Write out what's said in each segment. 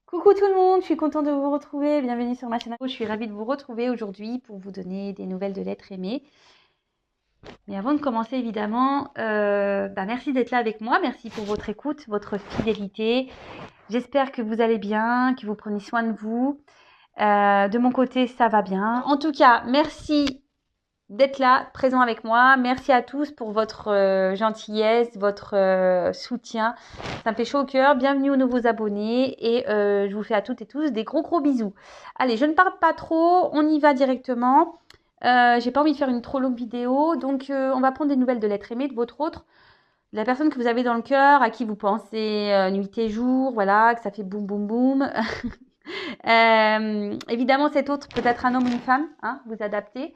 Coucou tout le monde, je suis contente de vous retrouver. Bienvenue sur ma chaîne. Je suis ravie de vous retrouver aujourd'hui pour vous donner des nouvelles de l'être aimé. Mais avant de commencer, évidemment, merci d'être là avec moi. Merci pour votre écoute, votre fidélité. J'espère que vous allez bien, que vous prenez soin de vous. De mon côté, ça va bien. En tout cas, merci d'être là, présent avec moi. Merci à tous pour votre gentillesse, votre soutien. Ça me fait chaud au cœur. Bienvenue aux nouveaux abonnés et je vous fais à toutes et tous des gros bisous. Allez, je ne parle pas trop, on y va directement. J'ai pas envie de faire une trop longue vidéo, donc on va prendre des nouvelles de l'être aimé, de votre autre, de la personne que vous avez dans le cœur, à qui vous pensez nuit et jour, voilà, que ça fait boum boum boum. Évidemment, cet autre peut être un homme ou une femme, hein, vous adaptez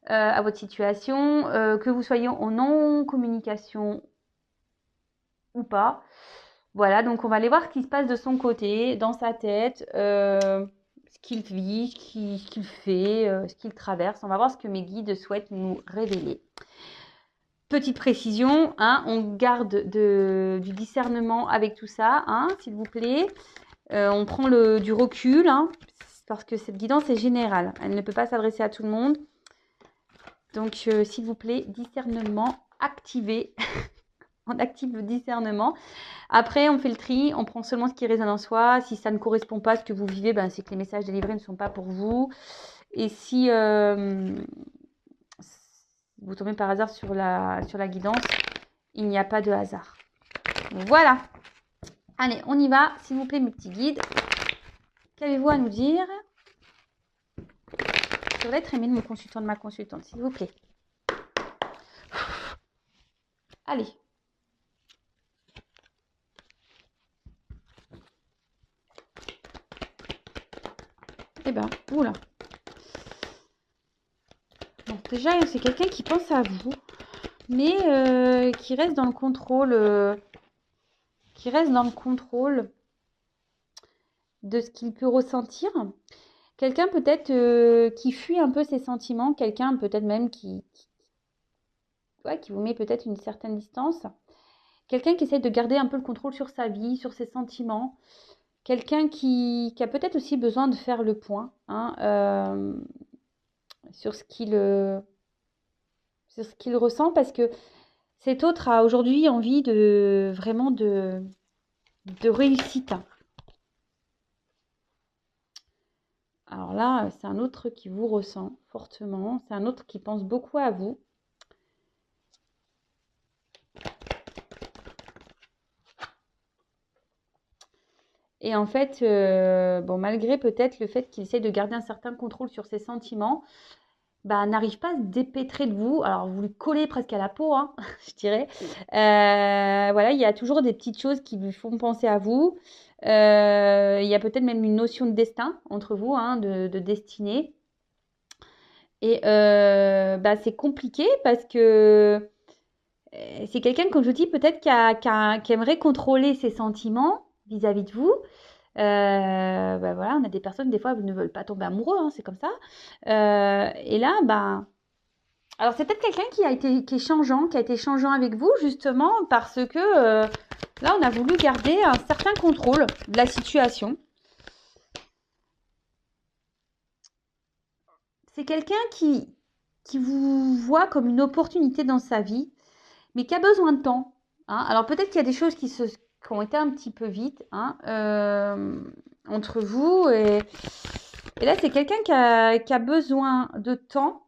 à votre situation, que vous soyez en non-communication ou pas. Voilà, donc on va aller voir ce qui se passe de son côté, dans sa tête, ce qu'il vit, ce qu'il fait, ce qu'il traverse. On va voir ce que mes guides souhaitent nous révéler. Petite précision, hein, on garde du discernement avec tout ça, hein, s'il vous plaît. On prend du recul, hein, parce que cette guidance est générale. Elle ne peut pas s'adresser à tout le monde. Donc, s'il vous plaît, discernement activé. On active le discernement. Après, on fait le tri, on prend seulement ce qui résonne en soi. Si ça ne correspond pas à ce que vous vivez, c'est que les messages délivrés ne sont pas pour vous. Et si vous tombez par hasard sur la guidance, il n'y a pas de hasard. Voilà. Allez, on y va. S'il vous plaît, mes petits guides. Qu'avez-vous à nous dire sur l'être aimé de mon consultant, de ma consultante, s'il vous plaît? Allez. Eh ben, oula. Bon, déjà, c'est quelqu'un qui pense à vous, mais qui reste dans le contrôle, de ce qu'il peut ressentir. Quelqu'un peut-être qui fuit un peu ses sentiments, quelqu'un peut-être même qui vous met peut-être une certaine distance. Quelqu'un qui essaie de garder un peu le contrôle sur sa vie, sur ses sentiments. Quelqu'un qui a peut-être aussi besoin de faire le point, hein, sur ce qu'il ressent, parce que cet autre a aujourd'hui envie vraiment de réussite. Alors là, c'est un autre qui vous ressent fortement, c'est un autre qui pense beaucoup à vous. Et en fait, malgré peut-être le fait qu'il essaie de garder un certain contrôle sur ses sentiments, n'arrive pas à se dépêtrer de vous. Alors, vous lui collez presque à la peau, hein, je dirais. Voilà, il y a toujours des petites choses qui lui font penser à vous. Il y a peut-être même une notion de destin entre vous, hein, de destinée. Et c'est compliqué parce que c'est quelqu'un, comme je vous dis, peut-être qui aimerait contrôler ses sentiments vis-à-vis de vous. Voilà, on a des personnes, des fois, ne veulent pas tomber amoureux, hein, c'est comme ça. Et là, alors c'est peut-être quelqu'un qui est changeant, qui a été changeant avec vous, justement, parce que là, on a voulu garder un certain contrôle de la situation. C'est quelqu'un qui vous voit comme une opportunité dans sa vie, mais qui a besoin de temps. Hein. Alors peut-être qu'il y a des choses qui ont été un petit peu vite, hein, entre vous. Et là, c'est quelqu'un qui a besoin de temps,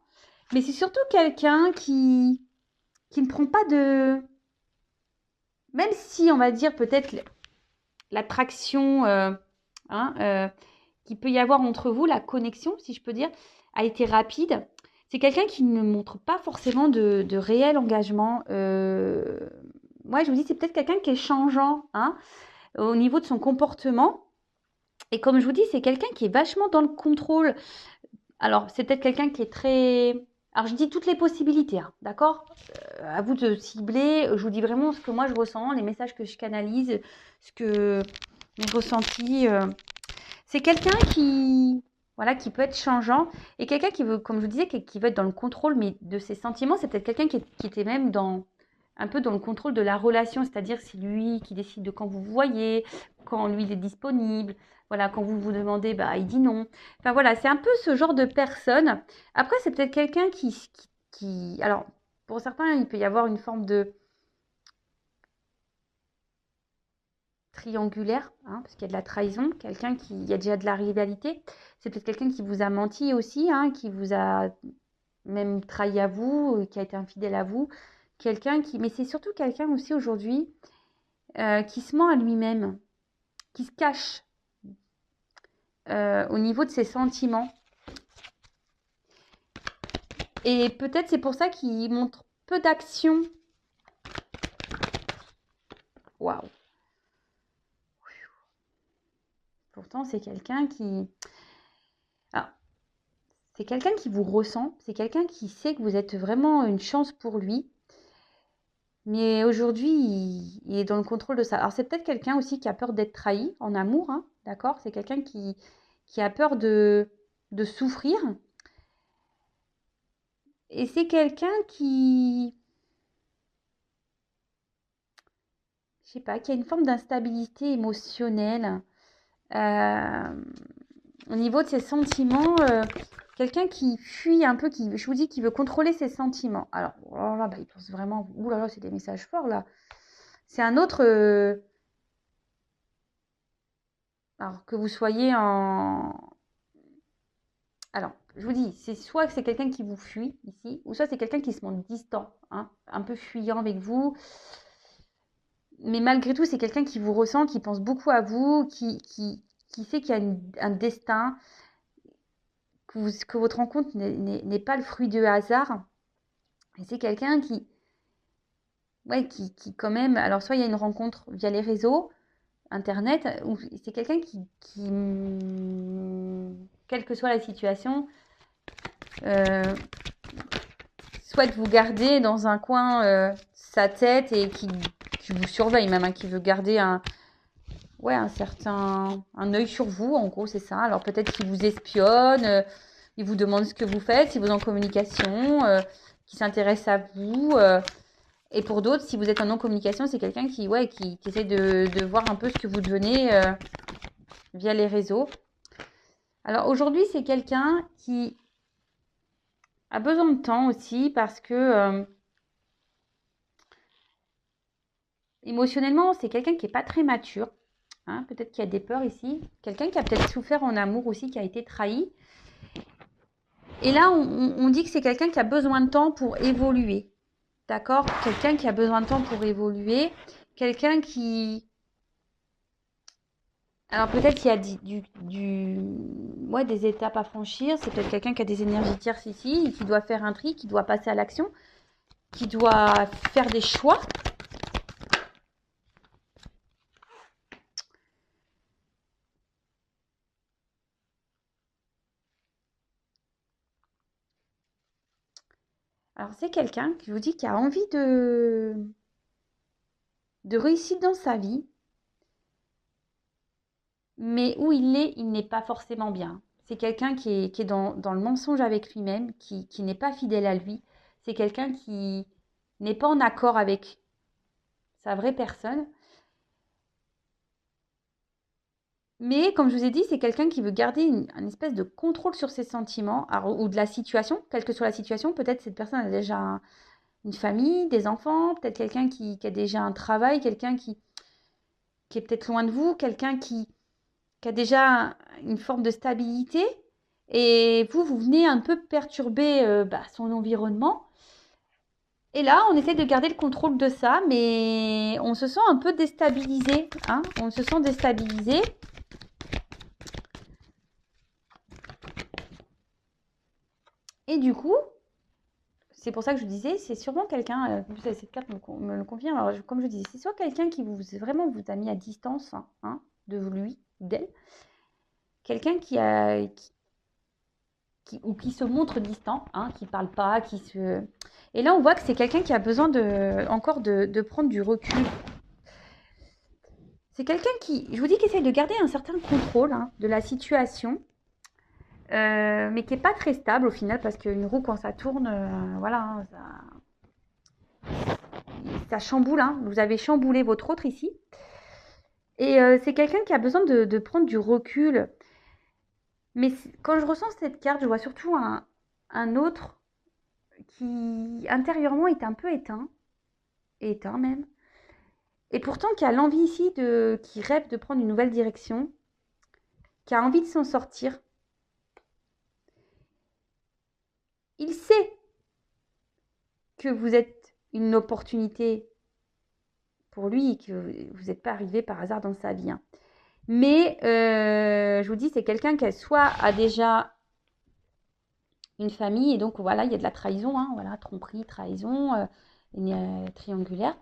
mais c'est surtout quelqu'un qui ne prend pas de... Même si, on va dire, peut-être l'attraction qu'il peut y avoir entre vous, la connexion, si je peux dire, a été rapide. C'est quelqu'un qui ne montre pas forcément de réel engagement. Moi, je vous dis, c'est peut-être quelqu'un qui est changeant, hein, au niveau de son comportement. Et comme je vous dis, c'est quelqu'un qui est vachement dans le contrôle. Alors, c'est peut-être quelqu'un qui est très... Alors, je dis toutes les possibilités, hein, d'accord, à vous de cibler. Je vous dis vraiment ce que moi, je ressens, les messages que je canalise, ce que mes ressentis. C'est quelqu'un qui peut être changeant. Et quelqu'un qui veut, comme je vous disais, qui veut être dans le contrôle mais de ses sentiments. C'est peut-être quelqu'un qui était même un peu dans le contrôle de la relation, c'est-à-dire c'est lui qui décide de quand vous vous voyez, quand lui il est disponible, voilà, quand vous vous demandez, bah il dit non. Enfin voilà, c'est un peu ce genre de personne. Après, c'est peut-être quelqu'un alors pour certains, il peut y avoir une forme de triangulaire, hein, parce qu'il y a de la trahison, quelqu'un qui, il y a déjà de la rivalité. C'est peut-être quelqu'un qui vous a menti aussi, hein, qui vous a même trahi à vous, qui a été infidèle à vous. Quelqu'un qui, mais c'est surtout quelqu'un aussi aujourd'hui qui se ment à lui-même, qui se cache au niveau de ses sentiments. Et peut-être c'est pour ça qu'il montre peu d'action. Waouh. Pourtant, c'est quelqu'un qui... Ah, c'est quelqu'un qui vous ressent, c'est quelqu'un qui sait que vous êtes vraiment une chance pour lui. Mais aujourd'hui, il est dans le contrôle de ça. Alors, c'est peut-être quelqu'un aussi qui a peur d'être trahi en amour, hein, d'accord? C'est quelqu'un qui a peur de souffrir. Et c'est quelqu'un qui, je sais pas, qui a une forme d'instabilité émotionnelle. Euh, Au niveau de ses sentiments, quelqu'un qui fuit un peu, qui, je vous dis, qui veut contrôler ses sentiments. Alors, oh là, bah, il pense vraiment, ouh là là, c'est des messages forts là. C'est un autre, alors que vous soyez en, alors, je vous dis, c'est soit que c'est quelqu'un qui vous fuit ici, ou soit c'est quelqu'un qui se montre distant, hein, un peu fuyant avec vous. Mais malgré tout, c'est quelqu'un qui vous ressent, qui pense beaucoup à vous, qui sait qu'il y a un destin, que votre rencontre n'est pas le fruit de hasard. Et c'est quelqu'un qui, ouais, qui quand même, alors soit il y a une rencontre via les réseaux, Internet, ou c'est quelqu'un quelle que soit la situation, euh, souhaite vous garder dans un coin sa tête et qui vous surveille même, hein, qui veut garder un œil sur vous, en gros, c'est ça. Alors peut-être qu'il vous espionne, il vous demande ce que vous faites, si vous êtes en communication, qui s'intéresse à vous. Et pour d'autres, si vous êtes en non-communication, c'est quelqu'un qui essaie de voir un peu ce que vous devenez via les réseaux. Alors aujourd'hui, c'est quelqu'un qui a besoin de temps aussi parce que émotionnellement, c'est quelqu'un qui n'est pas très mature. Hein, peut-être qu'il y a des peurs ici. Quelqu'un qui a peut-être souffert en amour aussi, qui a été trahi. Et là, on dit que c'est quelqu'un qui a besoin de temps pour évoluer. D'accord? Quelqu'un qui a besoin de temps pour évoluer. Quelqu'un qui... Alors peut-être qu'il y a des étapes à franchir. C'est peut-être quelqu'un qui a des énergies tierces ici, et qui doit faire un tri, qui doit passer à l'action, qui doit faire des choix. Alors c'est quelqu'un qui vous dit qui a envie de réussir dans sa vie, mais où il n'est pas forcément bien. C'est quelqu'un qui est dans le mensonge avec lui-même, qui n'est pas fidèle à lui. C'est quelqu'un qui n'est pas en accord avec sa vraie personne. Mais comme je vous ai dit, c'est quelqu'un qui veut garder un espèce de contrôle sur ses sentiments ou de la situation, quelle que soit la situation. Peut-être cette personne a déjà une famille, des enfants, peut-être quelqu'un qui a déjà un travail, quelqu'un qui est peut-être loin de vous, quelqu'un qui a déjà une forme de stabilité. Et vous venez un peu perturber son environnement. Et là, on essaie de garder le contrôle de ça, mais on se sent un peu déstabilisé. Hein, on se sent déstabilisé. Et du coup, c'est pour ça que je disais, c'est sûrement quelqu'un, cette carte me le confirme, alors comme je disais, c'est soit quelqu'un qui vraiment vous a mis à distance hein, de lui, d'elle, quelqu'un qui se montre distant, hein, qui parle pas, qui se... Et là, on voit que c'est quelqu'un qui a besoin encore de prendre du recul. C'est quelqu'un qui, je vous dis, qui essaie de garder un certain contrôle hein, de la situation, mais qui n'est pas très stable au final, parce qu'une roue, quand ça tourne, voilà, hein, ça chamboule, hein. Vous avez chamboulé votre autre ici. Et c'est quelqu'un qui a besoin de prendre du recul. Mais quand je ressens cette carte, je vois surtout un autre qui intérieurement est un peu éteint même. Et pourtant qui a l'envie ici qui rêve de prendre une nouvelle direction, qui a envie de s'en sortir. Il sait que vous êtes une opportunité pour lui et que vous n'êtes pas arrivé par hasard dans sa vie, hein. Mais je vous dis, c'est quelqu'un qui soit a déjà une famille et donc voilà, il y a de la trahison, hein, voilà, tromperie, trahison, triangulaire.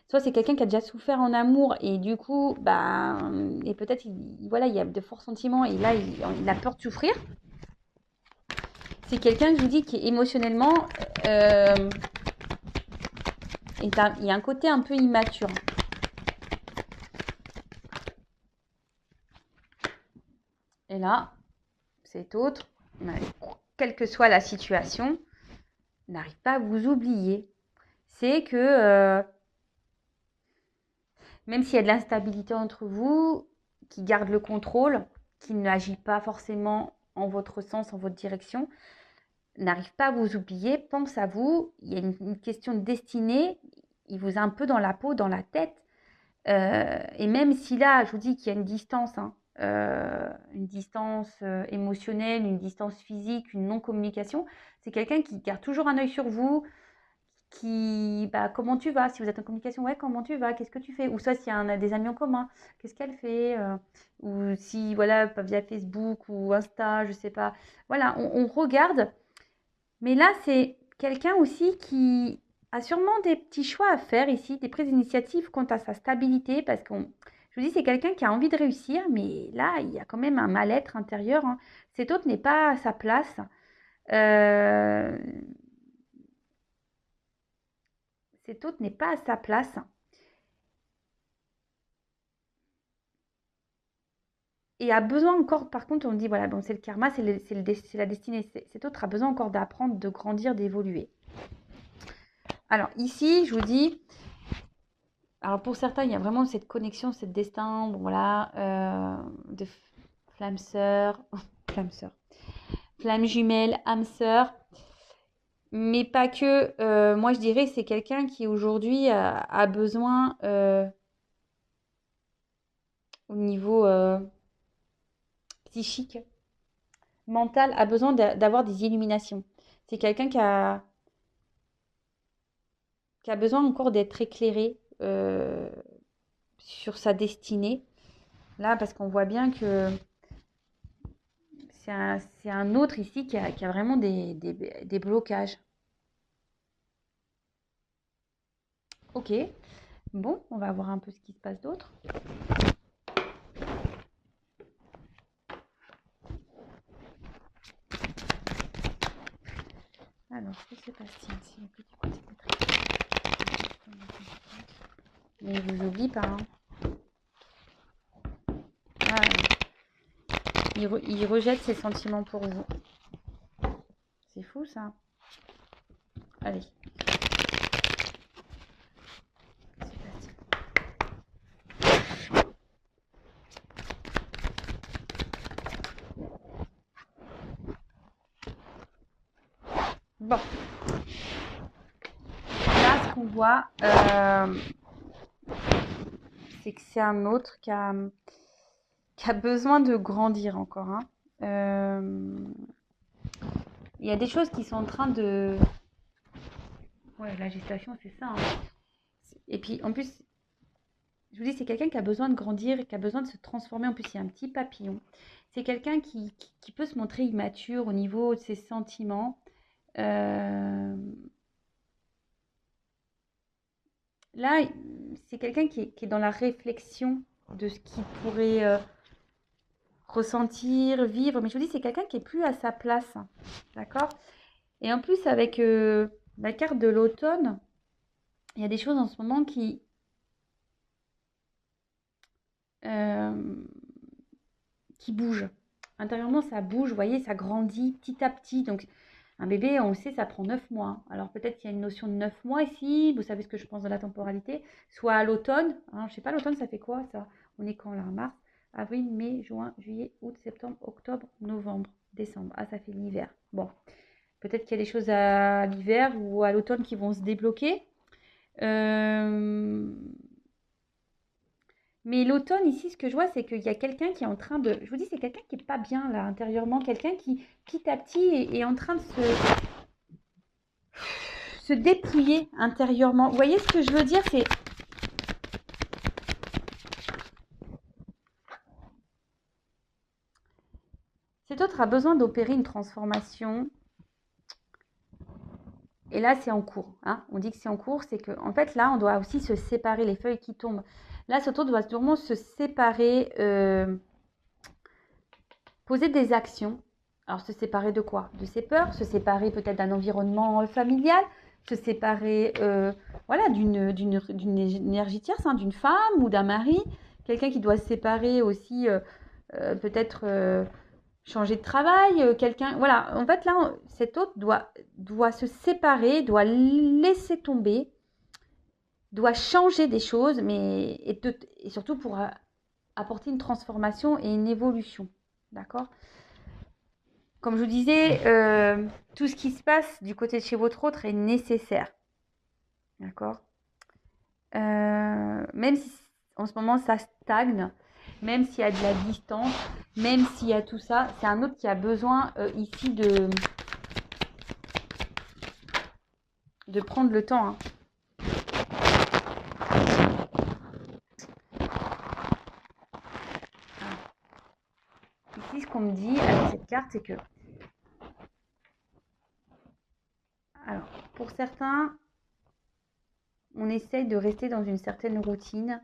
Soit c'est quelqu'un qui a déjà souffert en amour et du coup, bah, et peut-être, voilà, il y a de forts sentiments et là, il a peur de souffrir. C'est quelqu'un, je vous dis, qui émotionnellement, il y a un côté un peu immature. Et là, cet autre, quelle que soit la situation, n'arrive pas à vous oublier. C'est que même s'il y a de l'instabilité entre vous, qui garde le contrôle, qui n'agit pas forcément en votre sens, en votre direction, n'arrive pas à vous oublier, pense à vous, il y a une question de destinée, il vous a un peu dans la peau, dans la tête. Et même si là, je vous dis qu'il y a une distance, hein, une distance émotionnelle, une distance physique, une non-communication, c'est quelqu'un qui garde toujours un œil sur vous, comment tu vas? Si vous êtes en communication, ouais, comment tu vas? Qu'est-ce que tu fais? Ou soit s'il y a des amis en commun, qu'est-ce qu'elle fait? Ou si, voilà, via Facebook ou Insta, je sais pas. Voilà, on regarde. Mais là, c'est quelqu'un aussi qui a sûrement des petits choix à faire ici, des prises d'initiative quant à sa stabilité, parce je vous dis, c'est quelqu'un qui a envie de réussir, mais là, il y a quand même un mal-être intérieur, hein. Cet autre n'est pas à sa place. Euh, Cet autre n'est pas à sa place. Et a besoin encore, par contre, on dit, voilà, bon, c'est le karma, c'est la destinée. Cet autre a besoin encore d'apprendre, de grandir, d'évoluer. Alors ici, je vous dis, alors pour certains, il y a vraiment cette connexion, cette destin, bon, voilà, de flamme sœur, flamme sœur, flamme jumelle, âme sœur, mais pas que. Moi, je dirais, c'est quelqu'un qui aujourd'hui a besoin, au niveau psychique, mental, a besoin d'avoir des illuminations. C'est quelqu'un qui a besoin encore d'être éclairé sur sa destinée. Là, parce qu'on voit bien que c'est un autre ici qui a vraiment des blocages. Ok, bon, on va voir un peu ce qui se passe d'autre. Alors, que se passe-t-il? Mais il vous oublie pas, hein. Ah, il rejette ses sentiments pour vous. C'est fou, ça. Allez. Bon. Là, ce qu'on voit, c'est que c'est un autre qui a besoin de grandir encore, hein. Il y a des choses qui sont en train de... Ouais, la gestation, c'est ça, hein. Et puis, en plus, je vous dis, c'est quelqu'un qui a besoin de grandir, qui a besoin de se transformer. En plus, il y a un petit papillon. C'est quelqu'un qui peut se montrer immature au niveau de ses sentiments. Euh, Là, c'est quelqu'un qui est dans la réflexion de ce qu'il pourrait ressentir, vivre. Mais je vous dis, c'est quelqu'un qui est plus à sa place. D'accord? Et en plus, avec la carte de l'automne, il y a des choses en ce moment euh, qui bougent. Intérieurement, ça bouge, vous voyez, ça grandit petit à petit. Donc, Un bébé, on le sait, ça prend 9 mois. Alors peut-être qu'il y a une notion de 9 mois ici, vous savez ce que je pense de la temporalité, soit à l'automne, hein, je sais pas, l'automne ça fait quoi ça? On est quand là? Mars, avril, mai, juin, juillet, août, septembre, octobre, novembre, décembre. Ah, ça fait l'hiver. Bon, peut-être qu'il y a des choses à l'hiver ou à l'automne qui vont se débloquer. Mais l'automne, ici, ce que je vois, c'est qu'il y a quelqu'un qui est en train de... Je vous dis, c'est quelqu'un qui n'est pas bien, là, intérieurement. Quelqu'un qui, petit à petit, est en train de se dépouiller intérieurement. Vous voyez ce que je veux dire? C'est... Cet autre a besoin d'opérer une transformation. Et là, c'est en cours. Hein. On dit que c'est en cours, c'est que en fait, là, on doit aussi se séparer, les feuilles qui tombent. Là, cet autre doit vraiment se séparer, poser des actions. Alors, se séparer de quoi? De ses peurs, se séparer peut-être d'un environnement familial, se séparer voilà, d'une énergie tierce, hein, d'une femme ou d'un mari. Quelqu'un qui doit se séparer aussi, peut-être changer de travail, quelqu'un. Voilà, en fait, là, cet autre doit se séparer, doit laisser tomber, doit changer des choses, mais et surtout pour apporter une transformation et une évolution. D'accord? Comme je vous disais, tout ce qui se passe du côté de chez votre autre est nécessaire. D'accord? Même si en ce moment ça stagne, même s'il y a de la distance, même s'il y a tout ça, c'est un autre qui a besoin ici de prendre le temps. Hein. Ici, ce qu'on me dit avec cette carte, c'est que... Alors, pour certains, on essaye de rester dans une certaine routine.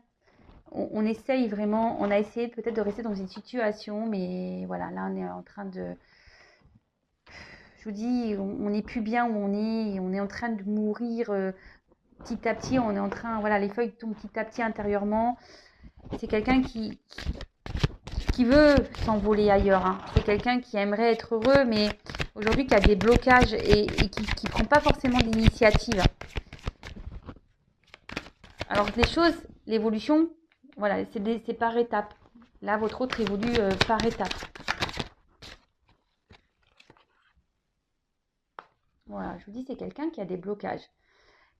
On essaye vraiment, on a essayé peut-être de rester dans une situation, mais voilà, là, on est en train de... Je vous dis, on n'est plus bien où on est en train de mourir petit à petit, on est en train... Voilà, les feuilles tombent petit à petit intérieurement. C'est quelqu'un qui veut s'envoler ailleurs. Hein. C'est quelqu'un qui aimerait être heureux, mais aujourd'hui qui a des blocages et qui ne prend pas forcément d'initiative. Alors les choses, l'évolution, voilà, c'est par étapes. Là, votre autre évolue par étapes. Voilà, je vous dis, c'est quelqu'un qui a des blocages.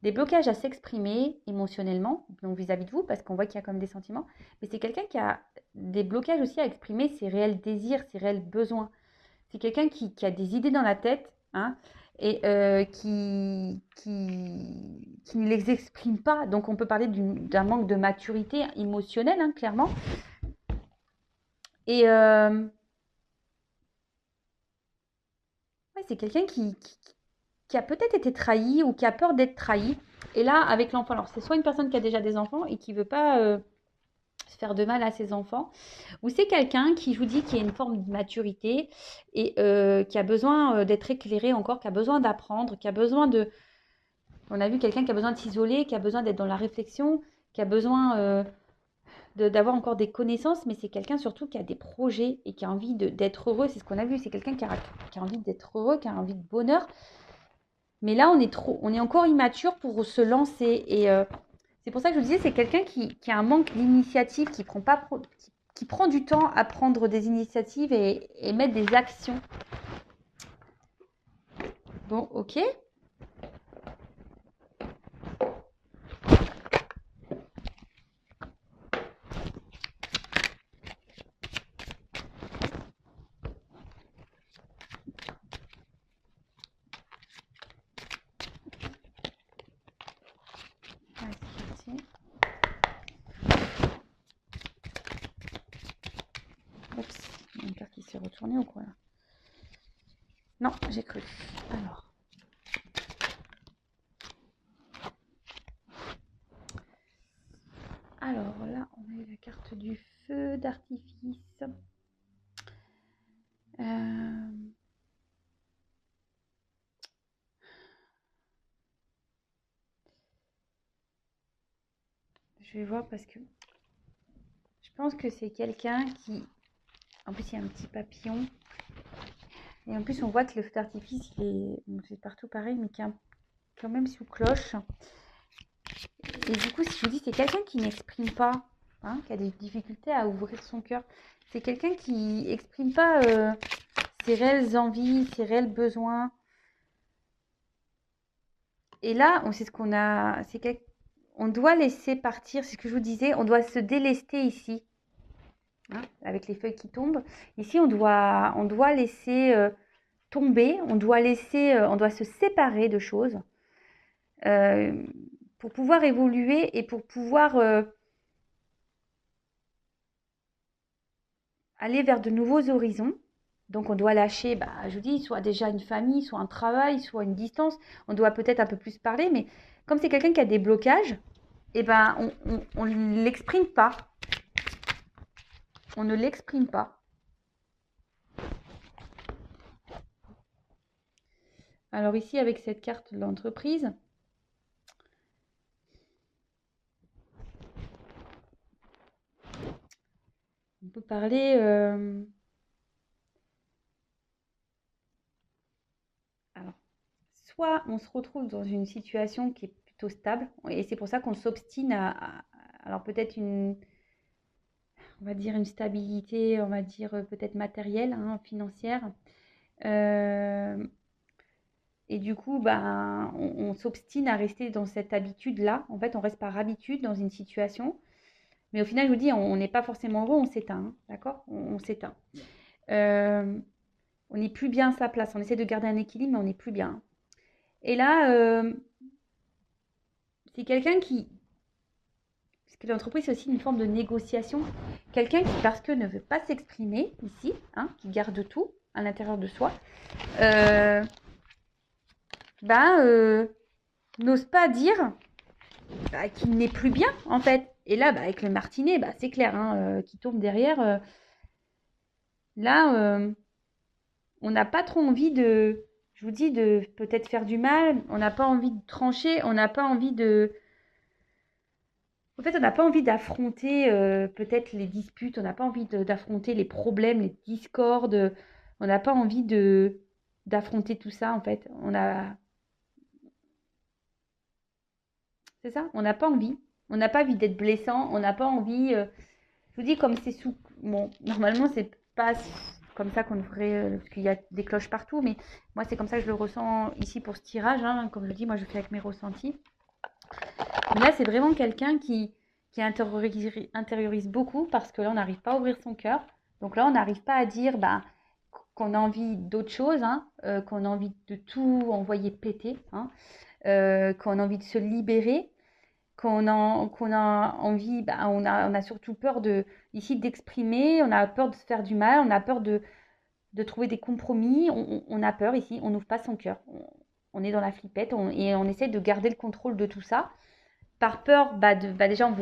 Des blocages à s'exprimer émotionnellement, donc vis-à-vis de vous, parce qu'on voit qu'il y a comme des sentiments. Mais c'est quelqu'un qui a des blocages aussi à exprimer ses réels désirs, ses réels besoins. C'est quelqu'un qui a des idées dans la tête, hein, et qui ne les exprime pas. Donc on peut parler d'un manque de maturité émotionnelle, hein, clairement. Et ouais, c'est quelqu'un qui a peut-être été trahi ou qui a peur d'être trahi. Et là, avec l'enfant, alors c'est soit une personne qui a déjà des enfants et qui ne veut pas se faire de mal à ses enfants, ou c'est quelqu'un qui, je vous dis, qui a une forme de maturité et qui a besoin d'être éclairé encore, qui a besoin d'apprendre, qui a besoin de... On a vu quelqu'un qui a besoin de s'isoler, qui a besoin d'être dans la réflexion, qui a besoin d'avoir encore des connaissances, mais c'est quelqu'un surtout qui a des projets et qui a envie d'être heureux. C'est ce qu'on a vu, c'est quelqu'un qui a envie d'être heureux, qui a envie de bonheur. Mais là, on est encore immature pour se lancer. Et c'est pour ça que je vous disais, c'est quelqu'un qui a un manque d'initiative, qui prend du temps à prendre des initiatives et mettre des actions. Bon, ok. Oups, il y a une carte qui s'est retournée ou quoi là? Non, j'ai cru. Alors là, on a eu la carte du feu d'artifice. Je vais voir parce que je pense que c'est quelqu'un qui... En plus, il y a un petit papillon. Et en plus, on voit que le feu d'artifice, c'est partout pareil, mais qui est quand même sous cloche. Et du coup, si je vous dis, c'est quelqu'un qui n'exprime pas, hein, qui a des difficultés à ouvrir son cœur. C'est quelqu'un qui n'exprime pas ses réelles envies, ses réels besoins. Et là, on sait ce qu'on a. On doit laisser partir, c'est ce que je vous disais, on doit se délester ici, hein, avec les feuilles qui tombent. Ici, on doit laisser tomber, on doit se séparer de choses pour pouvoir évoluer et pour pouvoir aller vers de nouveaux horizons. Donc on doit lâcher, je vous dis, soit déjà une famille, soit un travail, soit une distance. On doit peut-être un peu plus parler, mais comme c'est quelqu'un qui a des blocages, eh ben, on ne l'exprime pas. On ne l'exprime pas. Alors ici, avec cette carte de l'entreprise, on peut parler... Alors, soit on se retrouve dans une situation qui est plutôt stable, et c'est pour ça qu'on s'obstine alors peut-être on va dire une stabilité, on va dire peut-être matérielle, hein, financière. Et du coup, on s'obstine à rester dans cette habitude-là. En fait, on reste par habitude dans une situation. Mais au final, je vous dis, on n'est pas forcément heureux, on s'éteint. Hein, d'accord, on s'éteint. On n'est plus bien à sa place. On essaie de garder un équilibre, mais on n'est plus bien. Et là, c'est quelqu'un qui... Parce que l'entreprise, c'est aussi une forme de négociation. Quelqu'un qui, parce que ne veut pas s'exprimer ici, hein, qui garde tout à l'intérieur de soi, n'ose pas dire qu'il n'est plus bien, en fait. Et là, avec le martinet, c'est clair, hein, qui tombe derrière. Là, on n'a pas trop envie de, je vous dis, de peut-être faire du mal. On n'a pas envie de trancher. On n'a pas envie de... En fait, on n'a pas envie d'affronter peut-être les disputes. On n'a pas envie d'affronter les problèmes, les discordes. On n'a pas envie d'affronter tout ça, en fait. C'est ça, on n'a pas envie. On n'a pas envie d'être blessant. On n'a pas envie... je vous dis, comme c'est sous... Bon, normalement, c'est pas comme ça qu'on devrait... parce qu'il y a des cloches partout, mais moi, c'est comme ça que je le ressens ici pour ce tirage. Hein. Comme je dis, moi, je fais avec mes ressentis. Mais là, c'est vraiment quelqu'un qui intériorise beaucoup parce que là, on n'arrive pas à ouvrir son cœur. Donc là, on n'arrive pas à dire qu'on a envie d'autre chose, hein, qu'on a envie de tout envoyer péter, hein, qu'on a envie de se libérer, qu'on a envie, on a surtout peur ici d'exprimer, on a peur de se faire du mal, on a peur de trouver des compromis, on a peur ici, on n'ouvre pas son cœur. On est dans la flippette et on essaie de garder le contrôle de tout ça. Par peur, déjà,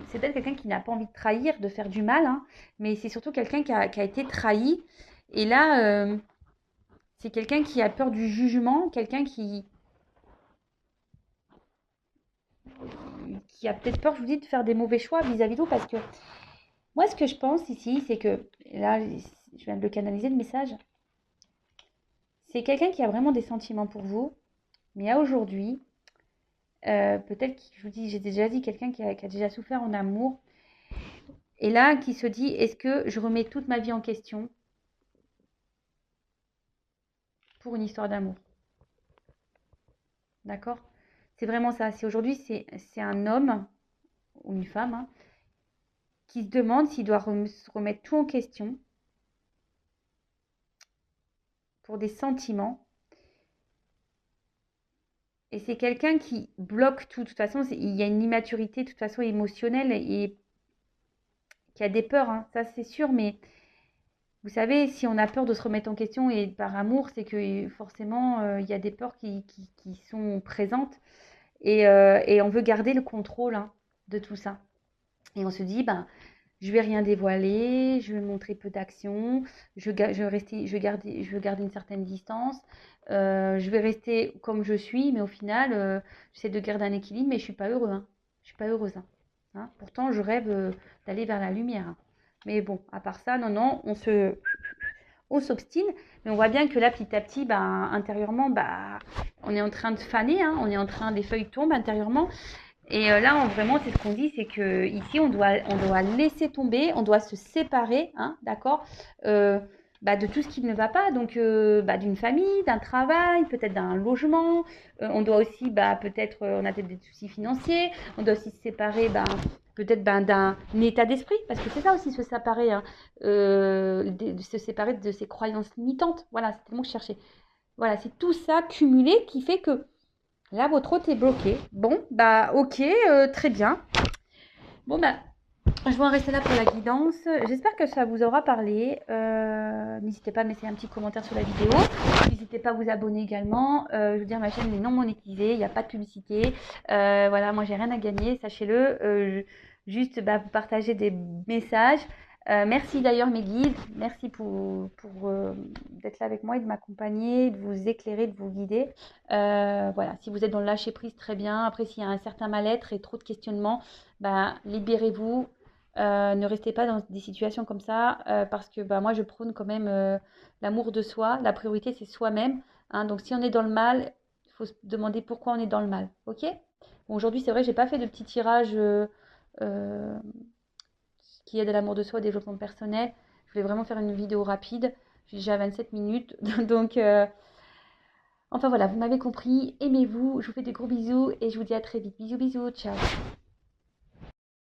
c'est peut-être quelqu'un qui n'a pas envie de trahir, de faire du mal, hein, mais c'est surtout quelqu'un qui a été trahi. Et là, c'est quelqu'un qui a peur du jugement, quelqu'un qui a peut-être peur, je vous dis, de faire des mauvais choix vis-à-vis de vous. Parce que moi, ce que je pense ici, c'est que, là, je viens de le canaliser, le message, c'est quelqu'un qui a vraiment des sentiments pour vous, mais à aujourd'hui, peut-être, je vous dis, j'ai déjà dit, quelqu'un qui a déjà souffert en amour, et là, qui se dit, est-ce que je remets toute ma vie en question pour une histoire d'amour? D'accord? C'est vraiment ça. Si aujourd'hui, c'est un homme ou une femme, hein, qui se demande s'il doit se remettre tout en question pour des sentiments. Et c'est quelqu'un qui bloque tout. De toute façon, il y a une immaturité, de toute façon, émotionnelle et qui a des peurs, hein, ça c'est sûr. Mais vous savez, si on a peur de se remettre en question et par amour, c'est que forcément, il y a des peurs qui sont présentes. Et on veut garder le contrôle, hein, de tout ça. Et on se dit, je vais rien dévoiler, je vais montrer peu d'action, je veux garder une certaine distance, je vais rester comme je suis, mais au final, j'essaie de garder un équilibre, mais je suis pas heureux, hein. Je suis pas heureuse, hein. Hein. Pourtant, je rêve d'aller vers la lumière, hein. Mais bon, à part ça, non, on s'obstine, mais on voit bien que là, petit à petit, intérieurement, on est en train de faner, hein, on est en train, les feuilles tombent intérieurement. Et là, vraiment, c'est ce qu'on dit, c'est que ici, on doit laisser tomber, on doit se séparer, hein, d'accord, de tout ce qui ne va pas, donc d'une famille, d'un travail, peut-être d'un logement. On doit aussi, peut-être, on a peut-être des soucis financiers. On doit aussi se séparer, peut-être d'un état d'esprit, parce que c'est ça aussi se séparer, hein, de se séparer de ses croyances limitantes. Voilà, c'était le mot que je cherchais. Voilà, c'est tout ça cumulé qui fait que là, votre hôte est bloqué. Bon, ok, très bien. Bon, je vais en rester là pour la guidance. J'espère que ça vous aura parlé. N'hésitez pas à me laisser un petit commentaire sur la vidéo. N'hésitez pas à vous abonner également. Je veux dire, ma chaîne est non monétisée, il n'y a pas de publicité. Voilà, moi, j'ai rien à gagner, sachez-le. Juste, vous partagez des messages. Merci d'ailleurs mes guides, merci pour d'être là avec moi et de m'accompagner, de vous éclairer, de vous guider. Voilà, si vous êtes dans le lâcher prise, très bien. Après, s'il y a un certain mal-être et trop de questionnements, libérez-vous. Ne restez pas dans des situations comme ça parce que moi je prône quand même l'amour de soi. La priorité c'est soi-même, hein. Donc si on est dans le mal, il faut se demander pourquoi on est dans le mal. Ok? Bon, aujourd'hui c'est vrai, j'ai pas fait de petit tirage qui aide à l'amour de soi, au développement personnel. Je voulais vraiment faire une vidéo rapide. J'ai déjà 27 minutes. Donc, enfin voilà, vous m'avez compris. Aimez-vous. Je vous fais des gros bisous et je vous dis à très vite. Bisous, bisous. Ciao.